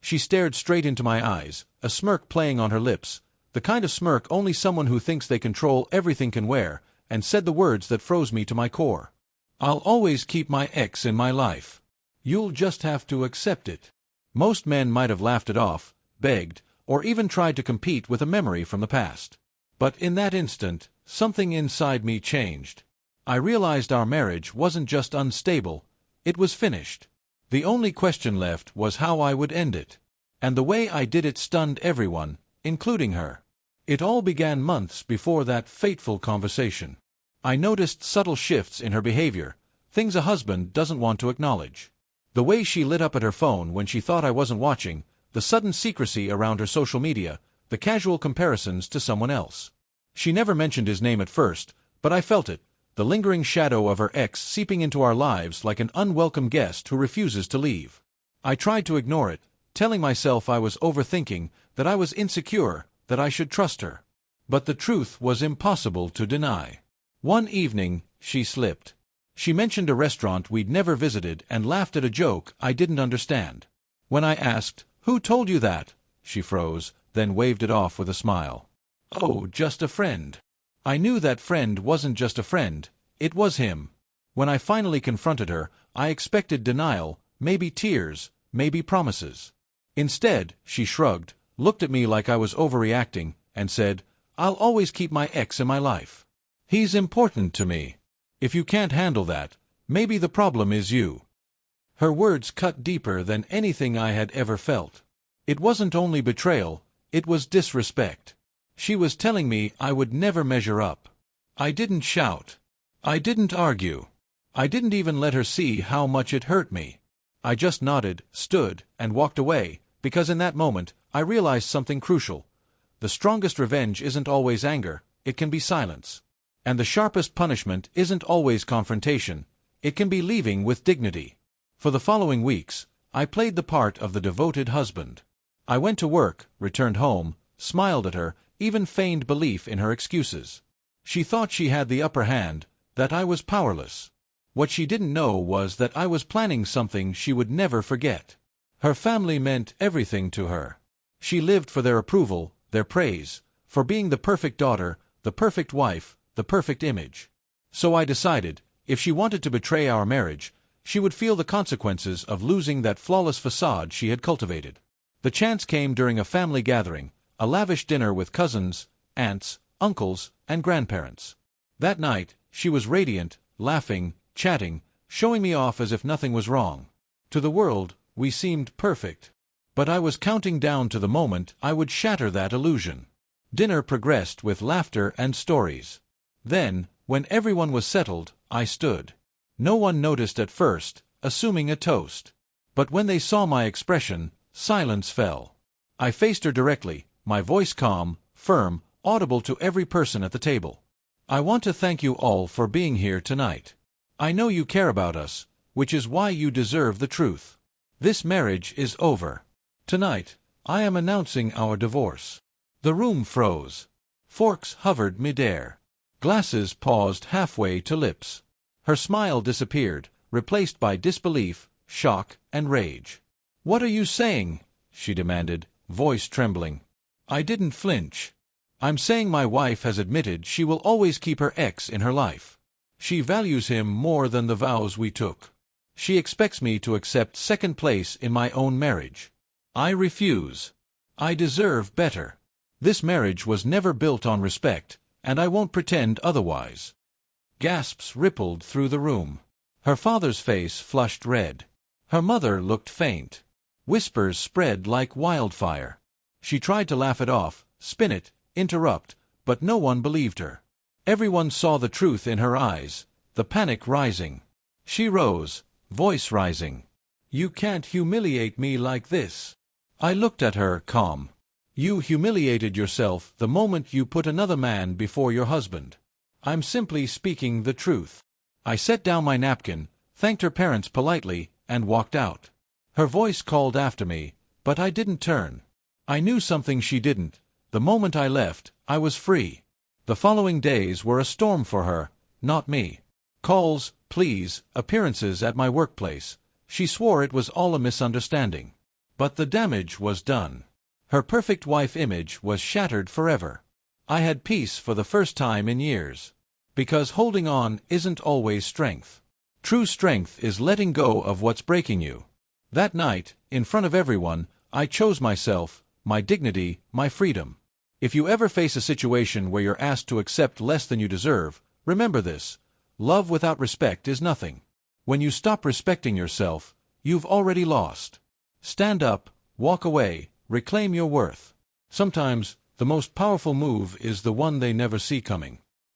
She stared straight into my eyes, a smirk playing on her lips, the kind of smirk only someone who thinks they control everything can wear, and said the words that froze me to my core. "I'll always keep my ex in my life. You'll just have to accept it." Most men might have laughed it off, begged, or even tried to compete with a memory from the past. But in that instant, something inside me changed. I realized our marriage wasn't just unstable, it was finished. The only question left was how I would end it. And the way I did it stunned everyone, including her. It all began months before that fateful conversation. I noticed subtle shifts in her behavior, things a husband doesn't want to acknowledge. The way she lit up at her phone when she thought I wasn't watching, the sudden secrecy around her social media, the casual comparisons to someone else. She never mentioned his name at first, but I felt it, the lingering shadow of her ex seeping into our lives like an unwelcome guest who refuses to leave. I tried to ignore it, telling myself I was overthinking, that I was insecure, that I should trust her. But the truth was impossible to deny. One evening, she slipped. She mentioned a restaurant we'd never visited and laughed at a joke I didn't understand. When I asked, "Who told you that?" she froze, then waved it off with a smile. "Oh, just a friend." I knew that friend wasn't just a friend, it was him. When I finally confronted her, I expected denial, maybe tears, maybe promises. Instead, she shrugged, looked at me like I was overreacting, and said, "I'll always keep my ex in my life. He's important to me. If you can't handle that, maybe the problem is you." Her words cut deeper than anything I had ever felt. It wasn't only betrayal, it was disrespect. She was telling me I would never measure up. I didn't shout. I didn't argue. I didn't even let her see how much it hurt me. I just nodded, stood, and walked away, because in that moment, I realized something crucial. The strongest revenge isn't always anger, it can be silence. And the sharpest punishment isn't always confrontation, it can be leaving with dignity. For the following weeks, I played the part of the devoted husband. I went to work, returned home, smiled at her, even feigned belief in her excuses. She thought she had the upper hand, that I was powerless. What she didn't know was that I was planning something she would never forget. Her family meant everything to her. She lived for their approval, their praise, for being the perfect daughter, the perfect wife, the perfect image. So I decided, if she wanted to betray our marriage, she would feel the consequences of losing that flawless facade she had cultivated. The chance came during a family gathering, a lavish dinner with cousins, aunts, uncles, and grandparents. That night, she was radiant, laughing, chatting, showing me off as if nothing was wrong. To the world, we seemed perfect. But I was counting down to the moment I would shatter that illusion. Dinner progressed with laughter and stories. Then, when everyone was settled, I stood. No one noticed at first, assuming a toast. But when they saw my expression, silence fell. I faced her directly, my voice calm, firm, audible to every person at the table. "I want to thank you all for being here tonight. I know you care about us, which is why you deserve the truth. This marriage is over. Tonight, I am announcing our divorce." The room froze. Forks hovered midair. Glasses paused halfway to lips. Her smile disappeared, replaced by disbelief, shock, and rage. "What are you saying?" she demanded, voice trembling. I didn't flinch. "I'm saying my wife has admitted she will always keep her ex in her life. She values him more than the vows we took. She expects me to accept second place in my own marriage. I refuse. I deserve better. This marriage was never built on respect, and I won't pretend otherwise." Gasps rippled through the room. Her father's face flushed red. Her mother looked faint. Whispers spread like wildfire. She tried to laugh it off, spin it, interrupt, but no one believed her. Everyone saw the truth in her eyes, the panic rising. She rose, voice rising. "You can't humiliate me like this." I looked at her, calm. "You humiliated yourself the moment you put another man before your husband. I'm simply speaking the truth." I set down my napkin, thanked her parents politely, and walked out. Her voice called after me, but I didn't turn. I knew something she didn't. The moment I left, I was free. The following days were a storm for her, not me. Calls, pleas, appearances at my workplace. She swore it was all a misunderstanding. But the damage was done. Her perfect wife image was shattered forever. I had peace for the first time in years. Because holding on isn't always strength. True strength is letting go of what's breaking you. That night, in front of everyone, I chose myself, my dignity, my freedom. If you ever face a situation where you're asked to accept less than you deserve, remember this: love without respect is nothing. When you stop respecting yourself, you've already lost. Stand up, walk away, reclaim your worth. Sometimes, the most powerful move is the one they never see coming.